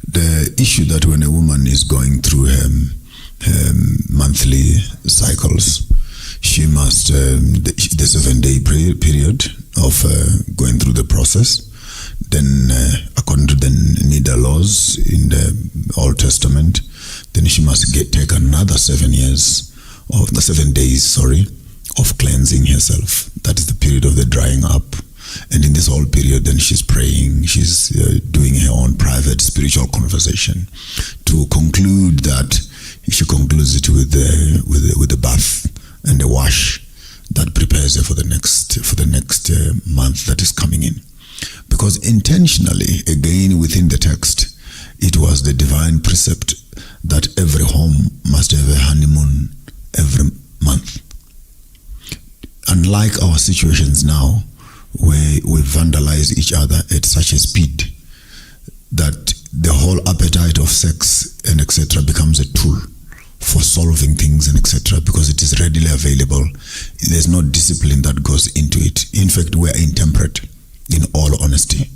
the issue that when a woman is going through her monthly cycles, she must, the 7-day period of going through the process. Then, according to the NIDA laws in the Old Testament, then she must take another 7 days, of cleansing herself. That is the period of the drying up. And in this whole period, then she's praying, she's doing her own private spiritual conversation to conclude that. She concludes it with the bath and the wash that prepares her for the next month that is coming in. Because intentionally, again within the text, it was the divine precept that every home must have a honeymoon every month. Unlike our situations now, where we vandalize each other at such a speed that the whole appetite of sex and etc. becomes a tool for solving things and etc. because it is readily available. There's no discipline that goes into it. In fact, we are intemperate, in all honesty.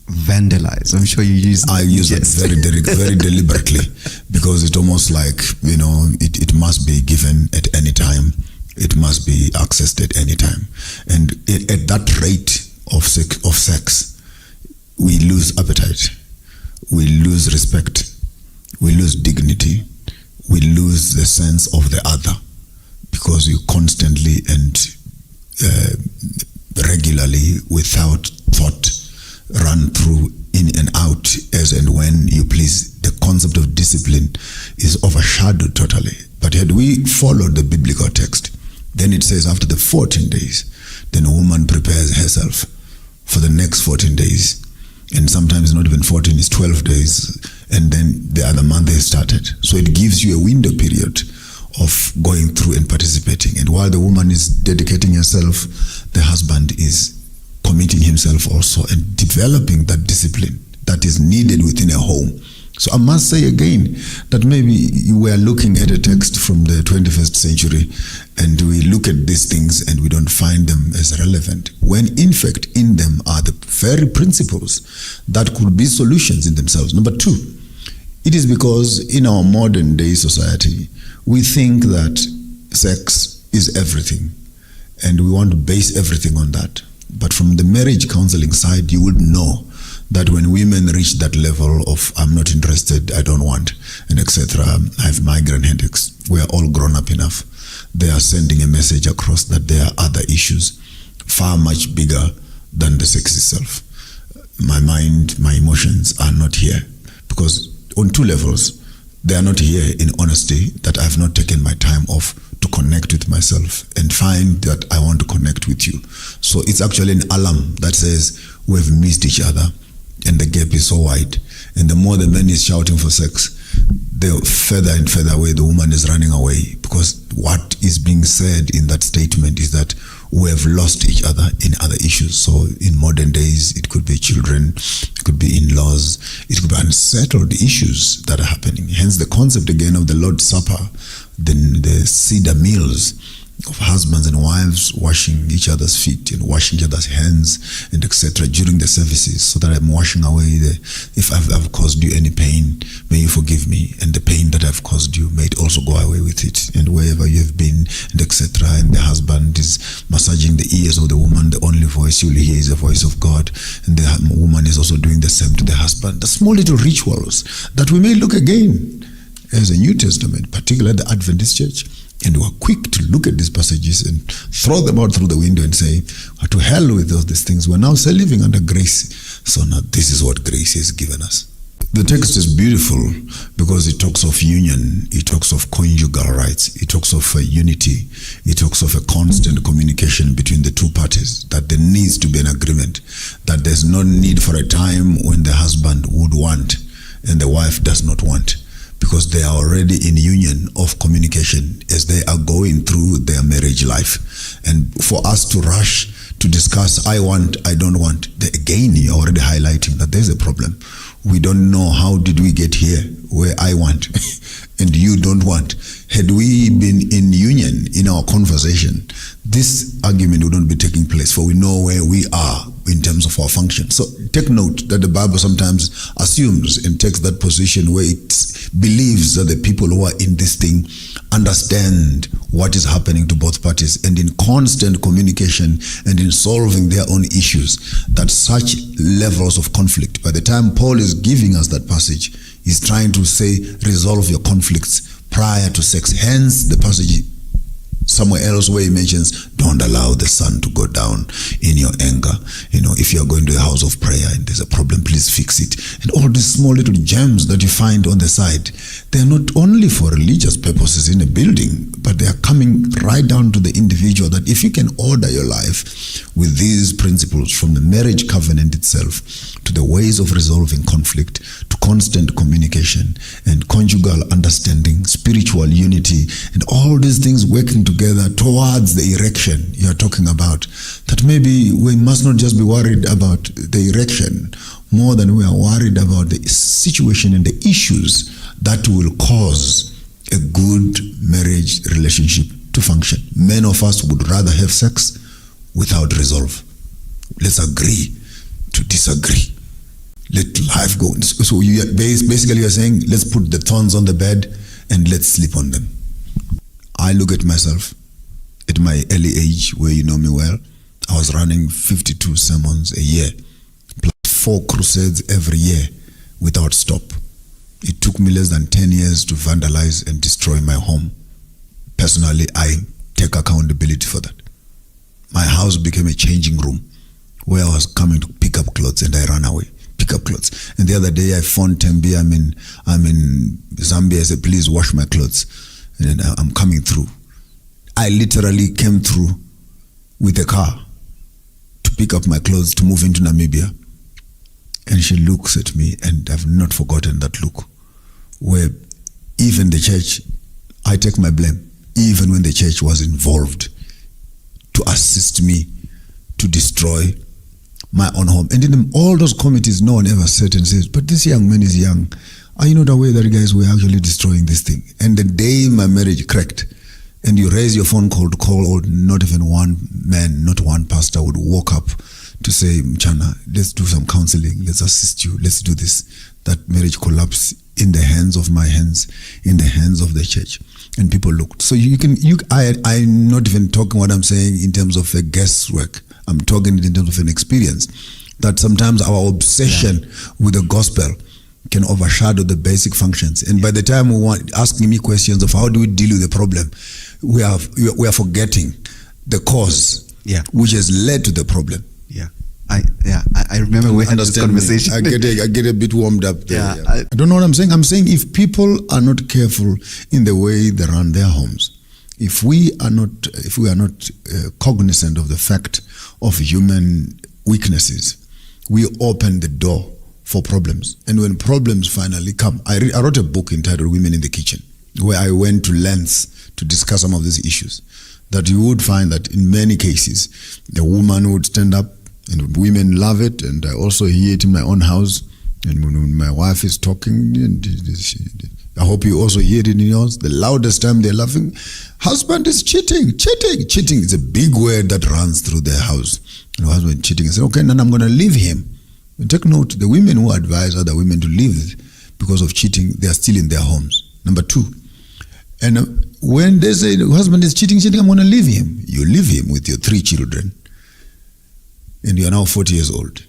Vandalize. I'm sure you use. I use it very deliberately, because it's almost like, it must be given at any time. It must be accessed at any time. And at that rate of sex, we lose appetite, we lose respect, we lose dignity, we lose the sense of the other, because you constantly and regularly, without thought, run through, in and out, as and when you please. The concept of discipline is overshadowed totally. But had we followed the biblical text, then it says after the 14 days, then a woman prepares herself for the next 14 days. And sometimes not even 14, it's 12 days. And then the other month they started. So it gives you a window period of going through and participating. And while the woman is dedicating herself, the husband is committing himself also and developing that discipline that is needed within a home. So I must say again that maybe you were looking at a text from the 21st century and we look at these things and we don't find them as relevant, when in fact in them are the very principles that could be solutions in themselves. Number two, it is because in our modern day society, we think that sex is everything and we want to base everything on that. But from the marriage counseling side, you would know that when women reach that level of I'm not interested, I don't want, and etc., I have migraine headaches, we are all grown up enough. They are sending a message across that there are other issues far much bigger than the sex itself. My mind, my emotions are not here, because on two levels, they are not here in honesty, that I have not taken my time off to connect with myself and find that I want to connect with you. So it's actually an alarm that says we've missed each other and the gap is so wide. And the more the man is shouting for sex, the further and further away the woman is running away, because what is being said in that statement is that we have lost each other in other issues. So in modern days, it could be children, it could be in-laws, it could be unsettled issues that are happening. Hence the concept again of the Lord's Supper, the cedar meals of husbands and wives washing each other's feet and washing each other's hands and etc. during the services, so that I'm washing away if I've caused you any pain, may you forgive me, and the pain that I've caused you, may it also go away with it, and wherever you have been, and etc. And the husband is massaging the ears of the woman, the only voice you'll hear is the voice of God, and the woman is also doing the same to the husband. The small little rituals that we may look again as a New Testament, particularly the Adventist church, and we are quick to look at these passages and throw them out through the window and say, to hell with all these things. We're now still living under grace. So now this is what grace has given us. The text is beautiful because it talks of union, it talks of conjugal rights, it talks of unity, it talks of a constant communication between the two parties, that there needs to be an agreement, that there's no need for a time when the husband would want and the wife does not want, because they are already in union of communication as they are going through their marriage life. And for us to rush to discuss, I want, I don't want, again, you're already highlighting that there's a problem. We don't know how did we get here where I want and you don't want. Had we been in union in our conversation, this argument wouldn't be taking place, for we know where we are in terms of our function. So take note that the Bible sometimes assumes and takes that position where it believes that the people who are in this thing understand what is happening to both parties, and in constant communication and in solving their own issues, that such levels of conflict, by the time Paul is giving us that passage, he's trying to say, resolve your conflicts prior to sex. Hence the passage somewhere else where he mentions, don't allow the sun to go down in your anger. If you're going to a house of prayer and there's a problem, please fix it. And all these small little gems that you find on the side, they're not only for religious purposes in a building, but they are coming right down to the individual, that if you can order your life with these principles, from the marriage covenant itself to the ways of resolving conflict, to constant communication and conjugal understanding, spiritual unity, and all these things working together towards the erection you're talking about, that maybe we must not just be worried about the erection more than we are worried about the situation and the issues that will cause a good marriage relationship to function. Many of us would rather have sex without resolve. Let's agree to disagree. Let life go. So basically you're saying, let's put the thorns on the bed and let's sleep on them. I look at myself at my early age, where you know me well. I was running 52 sermons a year, plus 4 crusades every year without stop. It took me less than 10 years to vandalize and destroy my home. Personally, I take accountability for that. My house became a changing room where I was coming to pick up clothes and I ran away. Pick up clothes. And the other day I phoned Tembi, I'm in Zambia. I said, please wash my clothes. And I'm coming through. I literally came through with a car to pick up my clothes to move into Namibia. And she looks at me, and I've not forgotten that look, where even the church, I take my blame, even when the church was involved to assist me to destroy my own home. And in all those committees, no one ever sat and says, but this young man is young. Are you not aware that, guys, we're actually destroying this thing? And the day my marriage cracked, and you raise your phone call to call, or not even one man, not one pastor would walk up to say, Mchana, let's do some counseling, let's assist you, let's do this. That marriage collapsed in the hands of my hands, in the hands of the church. And people looked. So I'm not even talking what I'm saying in terms of a guesswork. I'm talking in terms of an experience. That sometimes our obsession with the gospel can overshadow the basic functions. And by the time we want asking me questions of how do we deal with the problem, we are forgetting the cause, which has led to the problem. I remember we had this conversation. I get a bit warmed up there. I don't know what I'm saying. I'm saying if people are not careful in the way they run their homes, if we are not cognizant of the fact of human weaknesses, we open the door for problems. And when problems finally come, I wrote a book entitled Women in the Kitchen, where I went to lengths to discuss some of these issues, that you would find that in many cases, the woman would stand up, and women love it, and I also hear it in my own house, and when my wife is talking, and I hope you also hear it in yours, the loudest time they're laughing, husband is cheating. Cheating is a big word that runs through their house. And the husband cheating and say, okay, then I'm going to leave him. And take note, the women who advise other women to leave because of cheating, they are still in their homes. Number 2. And when they say the husband is cheating, I'm going to leave him. You leave him with your 3 children. And you are now 40 years old.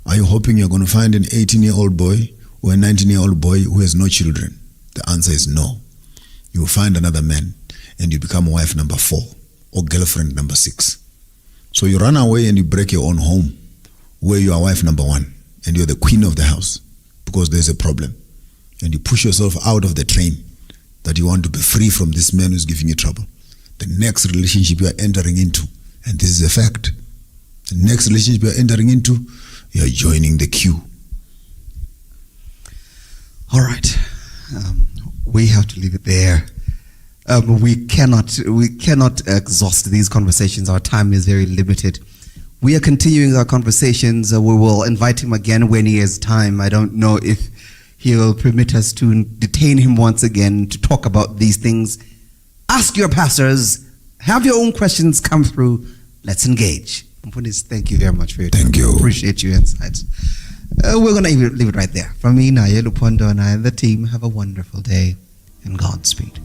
Are you hoping you're going to find an 18-year-old boy or a 19-year-old boy who has no children? The answer is no. You will find another man and you become wife number 4 or girlfriend number 6. So you run away and you break your own home where you are wife number 1 and you're the queen of the house because there's a problem. And you push yourself out of the train that you want to be free from this man who's giving you trouble. The next relationship you are entering into, and this is a fact, the next relationship you are entering into, you are joining the queue. All right. We have to leave it there. We cannot exhaust these conversations. Our time is very limited. We are continuing our conversations. We will invite him again when he has time. I don't know if he will permit us to detain him once again to talk about these things. Ask your pastors. Have your own questions come through. Let's engage. Mfundisi, thank you very much for your time. Thank you. Appreciate your insights. We're going to leave it right there. From me, Naye Lupondo, and I and the team, have a wonderful day and Godspeed.